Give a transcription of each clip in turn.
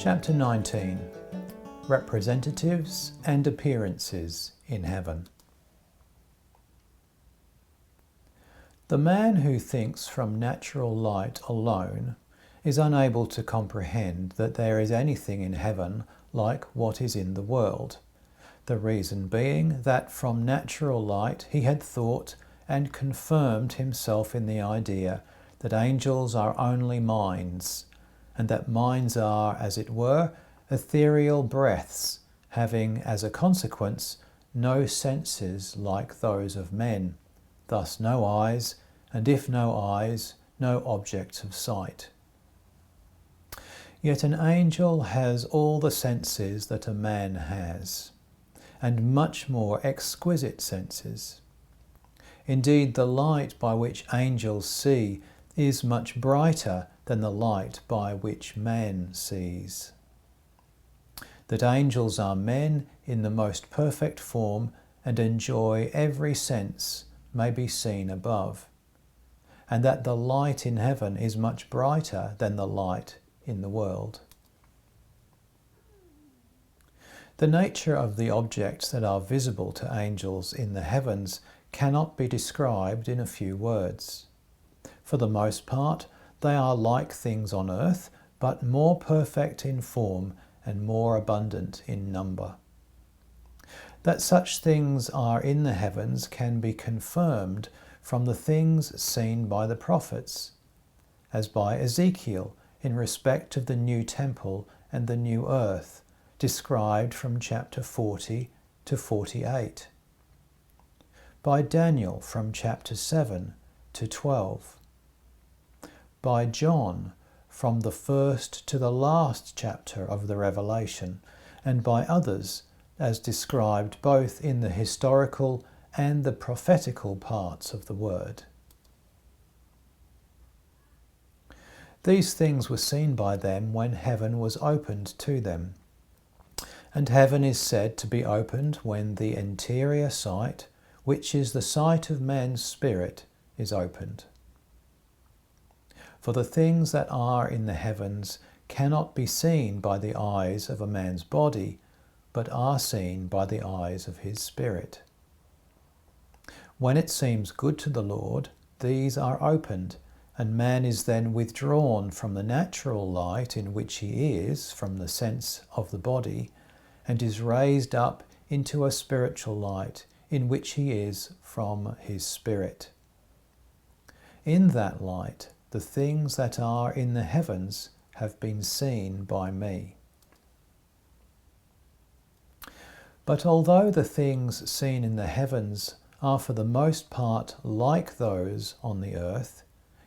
Chapter 19. Representatives and Appearances in Heaven. The man who thinks from natural light alone is unable to comprehend that there is anything in heaven like what is in the world. The reason being that from natural light he had thought and confirmed himself in the idea that angels are only minds, and that minds are, as it were, ethereal breaths, having as a consequence no senses like those of men, thus no eyes, and if no eyes, no objects of sight. Yet an angel has all the senses that a man has, and much more exquisite senses. Indeed, the light by which angels see is much brighter than the light by which man sees. That angels are men in the most perfect form and enjoy every sense may be seen above, and that the light in heaven is much brighter than the light in the world. The nature of the objects that are visible to angels in the heavens cannot be described in a few words. For the most part, they are like things on earth, but more perfect in form and more abundant in number. That such things are in the heavens can be confirmed from the things seen by the prophets, as by Ezekiel in respect of the new temple and the new earth, described from chapter 40 to 48. By Daniel from chapter 7 to 12. By John from the first to the last chapter of the Revelation, and by others as described both in the historical and the prophetical parts of the Word. These things were seen by them when heaven was opened to them, and heaven is said to be opened when the interior sight, which is the sight of man's spirit, is opened. For the things that are in the heavens cannot be seen by the eyes of a man's body, but are seen by the eyes of his spirit. When it seems good to the Lord, these are opened, and man is then withdrawn from the natural light in which he is, from the sense of the body, and is raised up into a spiritual light in which he is from his spirit. In that light, the things that are in the heavens have been seen by me. But although the things seen in the heavens are for the most part like those on the earth,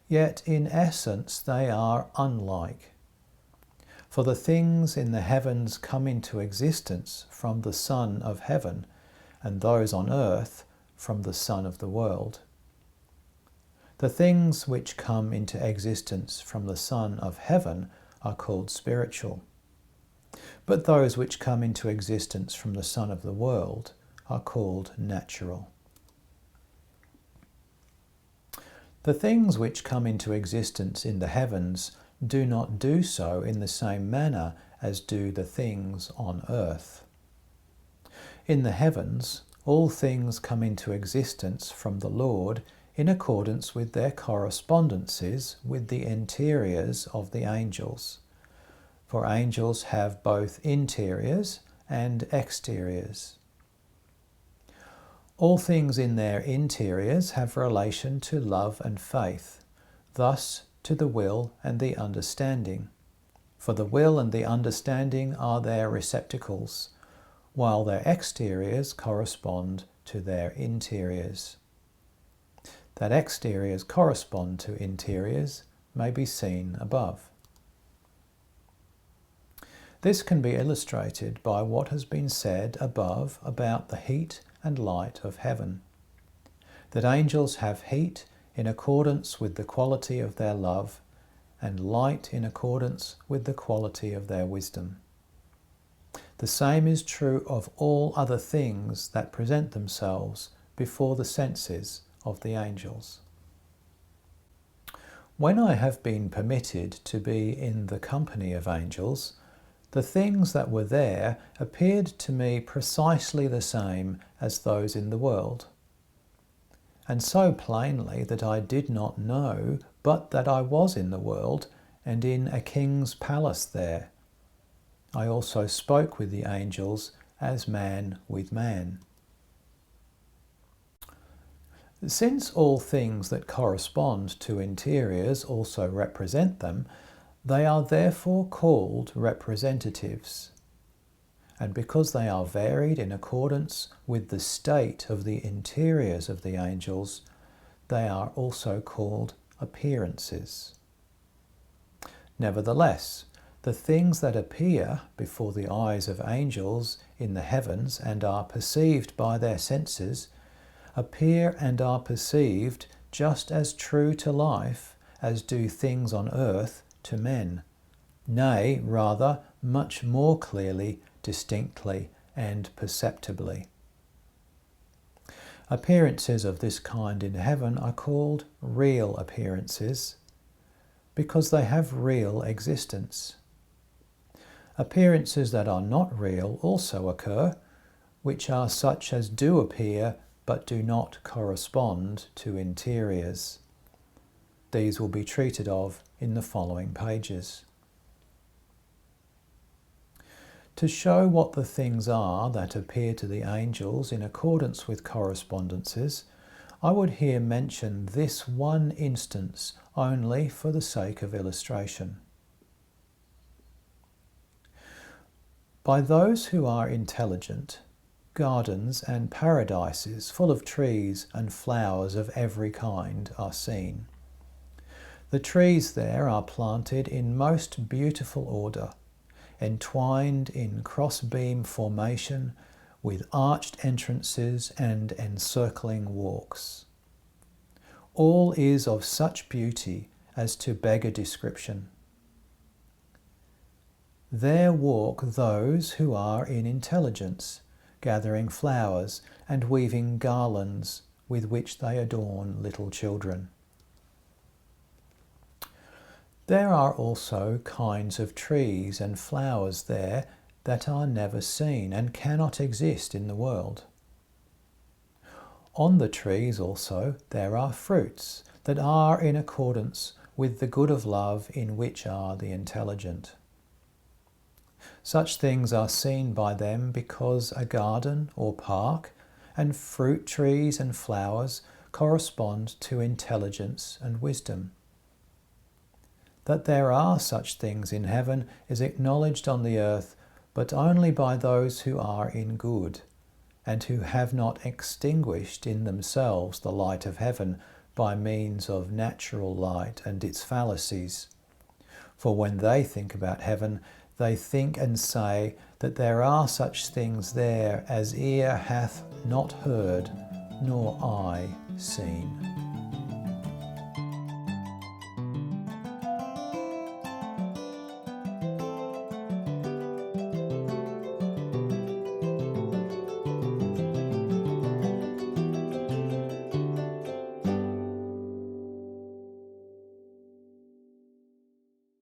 yet in essence they are unlike. For the things in the heavens come into existence from the Son of heaven, and those on earth from the Son of the world. The things which come into existence from the Son of heaven are called spiritual, but those which come into existence from the Son of the world are called natural. The things which come into existence in the heavens do not do so in the same manner as do the things on earth. In the heavens, all things come into existence from the Lord in accordance with their correspondences with the interiors of the angels. For angels have both interiors and exteriors. All things in their interiors have relation to love and faith, thus to the will and the understanding. For the will and the understanding are their receptacles, while their exteriors correspond to their interiors. That exteriors correspond to interiors may be seen above. This can be illustrated by what has been said above about the heat and light of heaven. That angels have heat in accordance with the quality of their love, and light in accordance with the quality of their wisdom. The same is true of all other things that present themselves before the senses of the angels. When I have been permitted to be in the company of angels, The things that were there appeared to me precisely the same as those in the world, and so plainly that I did not know but that I was in the world and in a king's palace there. I also spoke with the angels as man with man. Since all things that correspond to interiors also represent them, they are therefore called representatives. And because they are varied in accordance with the state of the interiors of the angels, they are also called appearances. Nevertheless, the things that appear before the eyes of angels in the heavens and are perceived by their senses appear and are perceived just as true to life as do things on earth to men, nay, rather, much more clearly, distinctly, and perceptibly. Appearances of this kind in heaven are called real appearances, because they have real existence. Appearances that are not real also occur, which are such as do appear but do not correspond to interiors. These will be treated of in the following pages. To show what the things are that appear to the angels in accordance with correspondences, I would here mention this one instance only for the sake of illustration. By those who are intelligent, gardens and paradises full of trees and flowers of every kind are seen. The trees there are planted in most beautiful order, entwined in cross-beam formation with arched entrances and encircling walks. All is of such beauty as to beg a description. There walk those who are in intelligence, gathering flowers and weaving garlands with which they adorn little children. There are also kinds of trees and flowers there that are never seen and cannot exist in the world. On the trees also there are fruits that are in accordance with the good of love in which are the intelligent. Such things are seen by them because a garden or park and fruit trees and flowers correspond to intelligence and wisdom. That there are such things in heaven is acknowledged on the earth, but only by those who are in good, and who have not extinguished in themselves the light of heaven by means of natural light and its fallacies. For when they think about heaven, they think and say that there are such things there as ear hath not heard, nor eye seen.